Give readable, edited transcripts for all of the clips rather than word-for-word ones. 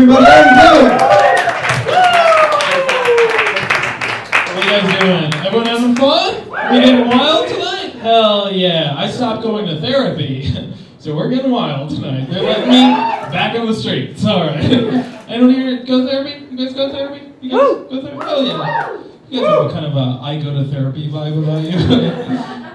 Everybody, Aaron Klinger. What are you guys doing? Everyone having fun? We getting wild tonight? Hell yeah! I stopped going to therapy, so we're getting wild tonight. They're letting me back on the streets. All right. Anyone here go to therapy? You guys go to therapy? You guys go to therapy? Oh yeah. You guys have a kind of a I go to therapy vibe about you.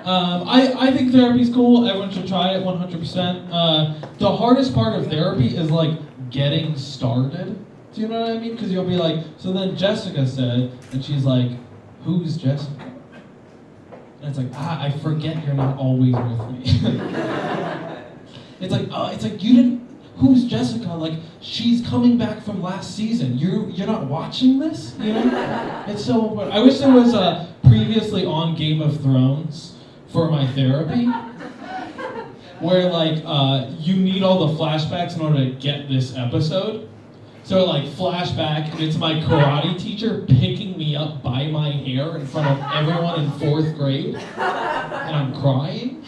I think therapy's cool. Everyone should try it 100%. The hardest part of therapy is like getting started. Do you know what I mean? Because you'll be like, so then Jessica said, and she's like, who's Jessica? And it's like, I forget you're not always with me. It's like you didn't. Who's Jessica? Like, she's coming back from last season. You're not watching this? You know? It's so important. I wish there was previously on Game of Thrones for my therapy, where like you need all the flashbacks in order to get this episode. So like flashback, and it's my karate teacher picking me up by my hair in front of everyone in 4th grade, and I'm crying.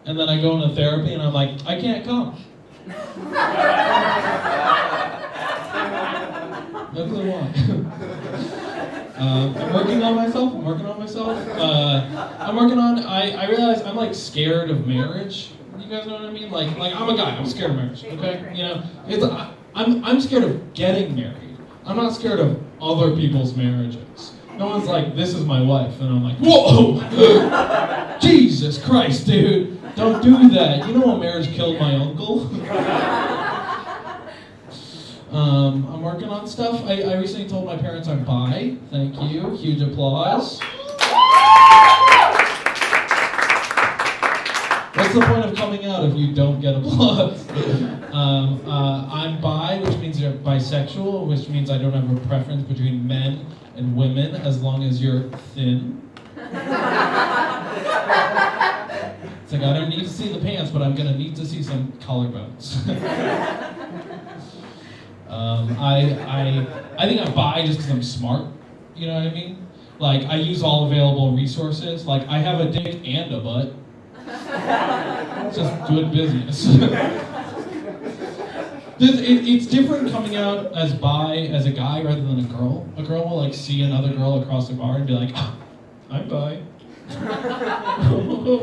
And then I go into therapy and I'm like, I can't come. No clue why. I'm working on myself. I realize I'm like scared of marriage. You guys know what I mean? Like I'm a guy, I'm scared of marriage, okay? You know, I'm scared of getting married. I'm not scared of other people's marriages. No one's like, this is my wife, and I'm like, whoa! Jesus Christ, dude! Don't do that. You know what marriage killed my uncle? I'm working on stuff. I recently told my parents I'm bi. Thank you. Huge applause. What's the point of coming out if you don't get applause? I'm bi, which means you're bisexual, which means I don't have a preference between men and women as long as you're thin. It's like, I don't need to see the pants, but I'm gonna need to see some collarbones. I think I'm bi just because I'm smart. You know what I mean? Like, I use all available resources. Like, I have a dick and a butt. It's just good business. It's different coming out as bi as a guy rather than a girl. A girl will like see another girl across the bar and be like, oh, I'm bi.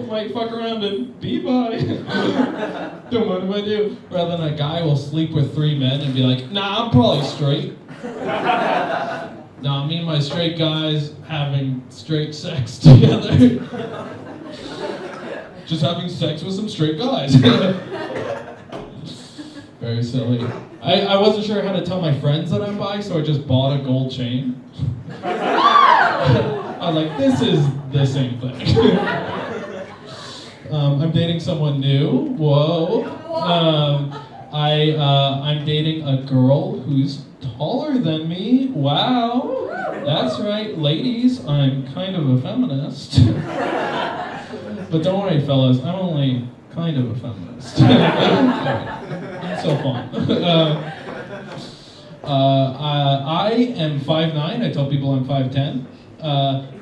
Might fuck around and be bi. Then what do I do? Rather than a guy will sleep with 3 men and be like, nah, I'm probably straight. Nah, me and my straight guys having straight sex together. Just having sex with some straight guys. Very silly. I wasn't sure how to tell my friends that I'm bi, so I just bought a gold chain. I was like, this is the same thing. I'm dating someone new. Whoa. I'm dating a girl who's taller than me. Wow. That's right, ladies. I'm kind of a feminist. But don't worry, fellas. I'm only kind of a feminist. It's so fun. I am 5'9". I tell people I'm 5'10".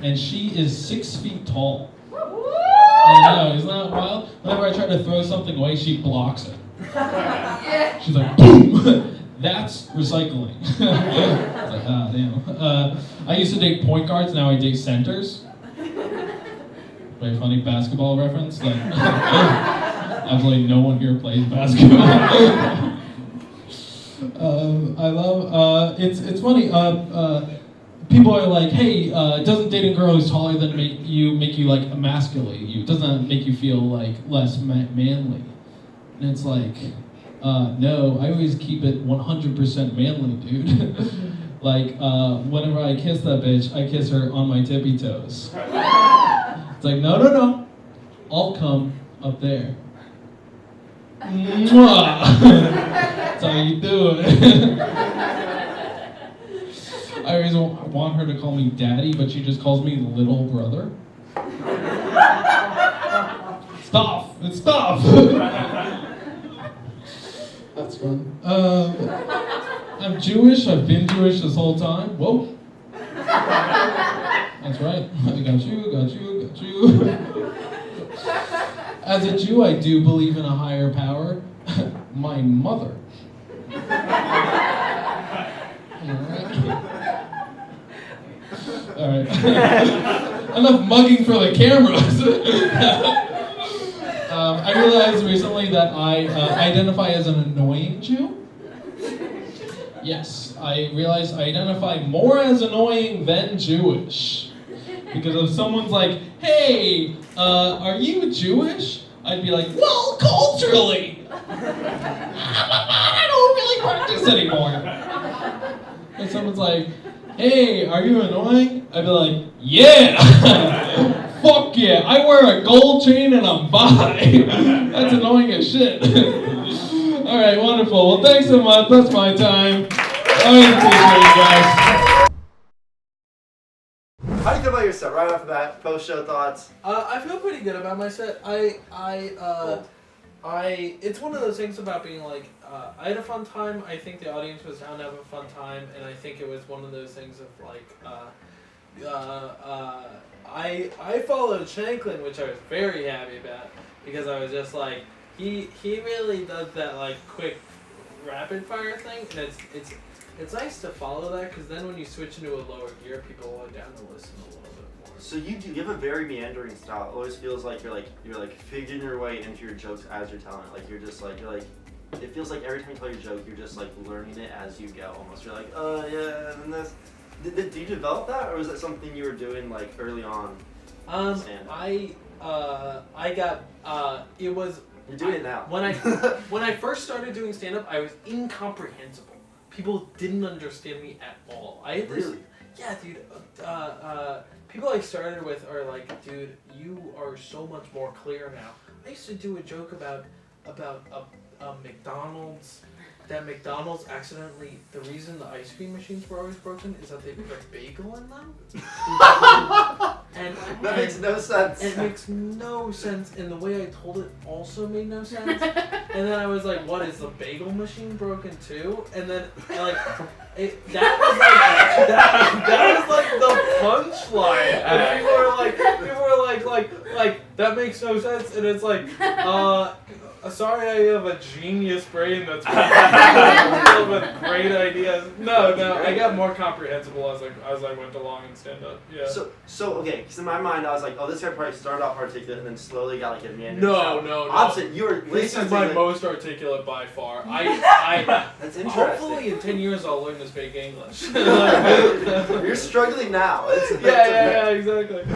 And she is 6 feet tall. I know, isn't that wild? Whenever I try to throw something away, she blocks it. She's like, boom! That's recycling. I was like, ah, damn. I used to date point guards, now I date centers. Very funny basketball reference. Like, absolutely no one here plays basketball. I love, it's funny, people are like, hey, doesn't dating a girl who's taller than make you like emasculate you? Doesn't that make you feel like less manly? And it's like, no, I always keep it 100% manly, dude. Like, whenever I kiss that bitch, I kiss her on my tippy toes. It's like, no, I'll come up there. Mwah! That's how you do it. I always want her to call me daddy, but she just calls me little brother. Stop! That's fun. I'm Jewish. I've been Jewish this whole time. Whoa. That's right. I got you. As a Jew, I do believe in a higher power. My mother. All right. Enough mugging for the cameras. I realized recently that I identify as an annoying Jew. Yes, I realized I identify more as annoying than Jewish. Because if someone's like, hey, are you Jewish? I'd be like, well, culturally. I don't really practice anymore. And someone's like, hey, are you annoying? I'd be like, yeah. Fuck yeah, I wear a gold chain and I'm bi. That's annoying as shit. Alright, wonderful. Well, thanks so much. That's my time. I always appreciate you guys. How do you feel about your set? Right off the bat, post-show thoughts? I feel pretty good about my set. It's one of those things about being like, I had a fun time. I think the audience was down to have a fun time, and I think it was one of those things of like, I followed Shanklin, which I was very happy about, because I was just like, he really does that like quick, rapid fire thing, and it's nice to follow that, because then when you switch into a lower gear, people are down to listen a little bit more. So you have a very meandering style. It always feels like you're figuring your way into your jokes as you're telling it. Like it feels like every time you tell your joke, you're just like learning it as you go almost. You're like, oh yeah, and this. Did you develop that, or was that something you were doing like early on? It was. You're doing it now. When I first started doing stand-up, I was incomprehensible. People didn't understand me at all. I had this, really? Yeah, dude. People I started with are like, dude, you are so much more clear now. I used to do a joke about a McDonald's. That McDonald's accidentally, the reason the ice cream machines were always broken is that they put a bagel in them. That makes no sense. It makes no sense, and the way I told it also made no sense. And then I was like, what, is the bagel machine broken too? And then, like, that was like the punchline. And people were like, that makes no sense. And it's like, sorry, I have a genius brain that's filled with great ideas. No, I got more comprehensible as I went along in stand-up. Yeah. So okay, because in my mind I was like, oh, this guy probably started off articulate and then slowly got like a meandering. No. Opposite, you were. This is my most articulate by far. That's interesting. Hopefully in 10 years I'll learn to speak English. You're struggling now. Yeah, exactly.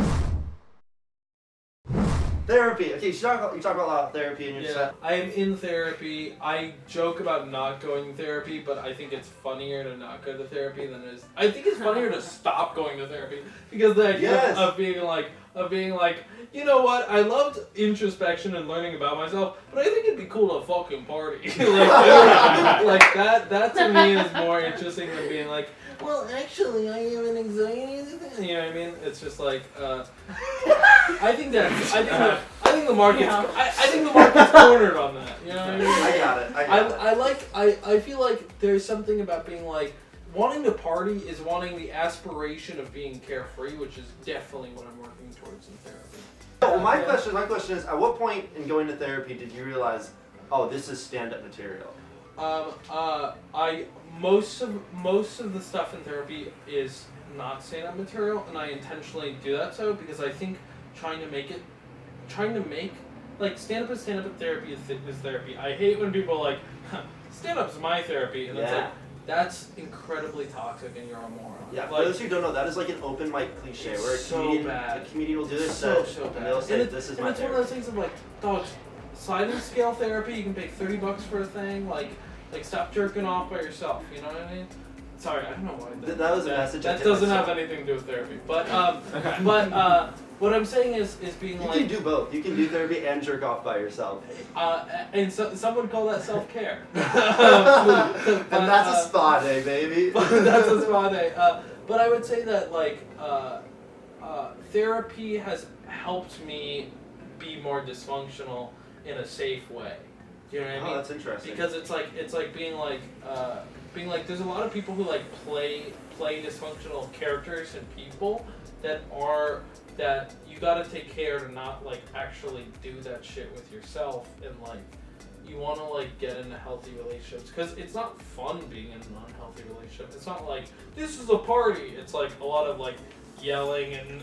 Therapy. Okay, you talk about a lot of therapy in your set. I am in therapy. I joke about not going to therapy, but I think it's funnier to not go to therapy than it is. I think it's funnier to stop going to therapy, because the idea of being like, you know what? I loved introspection and learning about myself, but I think it'd be cool to fucking party. like that to me is more interesting than being like, well, actually, I have an anxiety. You know what I mean? It's just like, I think the market's cornered on that. You know what I mean? I got it. I feel like there's something about being like, wanting to party is wanting the aspiration of being carefree, which is definitely what I'm working towards in therapy. Well, my question is, at what point in going to therapy did you realize, oh, this is stand-up material? Most of the stuff in therapy is not stand-up material, and I intentionally do that so because I think trying to make like stand-up is stand-up and therapy is therapy. I hate when people are like, stand-up's my therapy, and it's like, that's incredibly toxic and you're a moron. Yeah, for those who don't know, that is like an open mic cliche where a comedian will do this set and they'll say, this is my therapy. And it's one of those things of like, dog, sliding scale therapy, you can pay $30 for a thing, like stop jerking off by yourself, you know what I mean? Sorry, I don't know why. That was a message. That doesn't have anything to do with therapy. But what I'm saying is being you can do both. You can do therapy and jerk off by yourself. And some would call that self-care. And that's a spa day, baby. That's a spa day. But I would say that therapy has helped me be more dysfunctional in a safe way. Do you know what I mean? Oh, that's interesting. Because it's like being like being like, there's a lot of people who like play dysfunctional characters and people that you gotta take care to not like actually do that shit with yourself, and like you want to like get into healthy relationships, because it's not fun being in an unhealthy relationship. It's not like this is a party. It's like a lot of like yelling and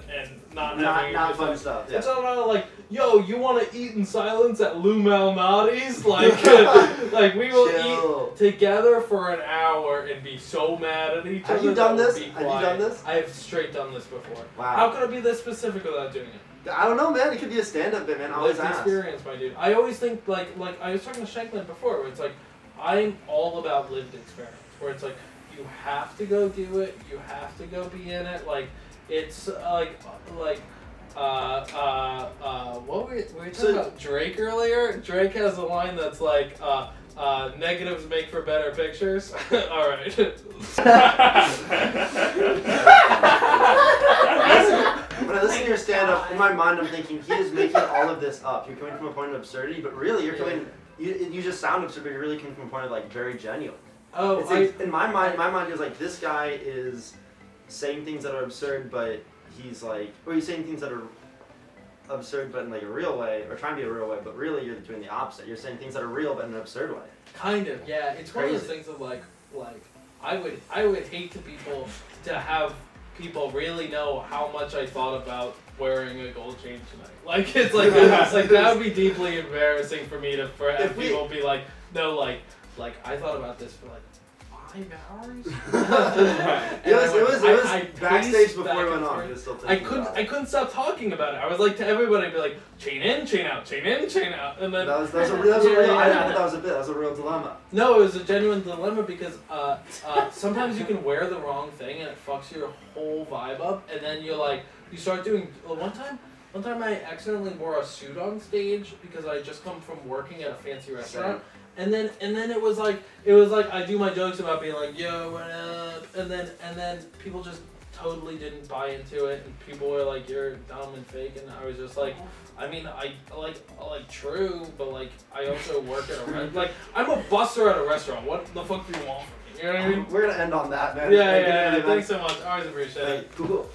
not having not fun stuff. Yeah. It's not like, yo, you want to eat in silence at Lou Malnati's? Like, like we will eat together for an hour and be so mad at each other. Have you done this? Have you done this? I have straight done this before. Wow. How could I be this specific without doing it? I don't know, man. It could be a stand-up bit, man. I always Lived ask. experience, my dude. I always think like I was talking to Shanklin before, where it's like I'm all about lived experience. Where it's like you have to go do it. You have to go be in it. Like it's what were we talking about Drake earlier? Drake has a line that's like negatives make for better pictures. All right. When I listen to your stand-up, in my mind I'm thinking he is making all of this up. You're coming from a point of absurdity, but really you're coming. You just sound absurd, but you're really coming from a point of like very genuine. Oh, it's like, in my mind is like this guy is saying things that are absurd, but he's like, or he's saying things that are absurd, but in like a real way, or trying to be a real way, but really you're doing the opposite. You're saying things that are real, but in an absurd way. Kind of, yeah. It's one of those things of like I would hate to have people really know how much I thought about wearing a gold chain tonight. Like it's like that would be deeply embarrassing for me to have people be like, no, like I thought about this for like 5 hours. It was backstage before we went on. I couldn't stop talking about it. I was like to everybody, I'd be like, chain in, chain out, chain in, chain out, and then that was a real. I didn't think that was a bit. That was a real dilemma. No, it was a genuine dilemma because sometimes you can wear the wrong thing and it fucks your whole vibe up, and then you start doing. One time I accidentally wore a suit on stage because I had just come from working at a fancy restaurant. And then it was like I do my jokes about being like, yo, what up? And then people just totally didn't buy into it, and people were like, you're dumb and fake, and I was just like, I mean, I like true, but like I also work at a restaurant. Like I'm a busser at a restaurant. What the fuck do you want from me? You know what I mean? We're gonna end on that, man. Yeah. Thanks so much. I always appreciate it. Cool.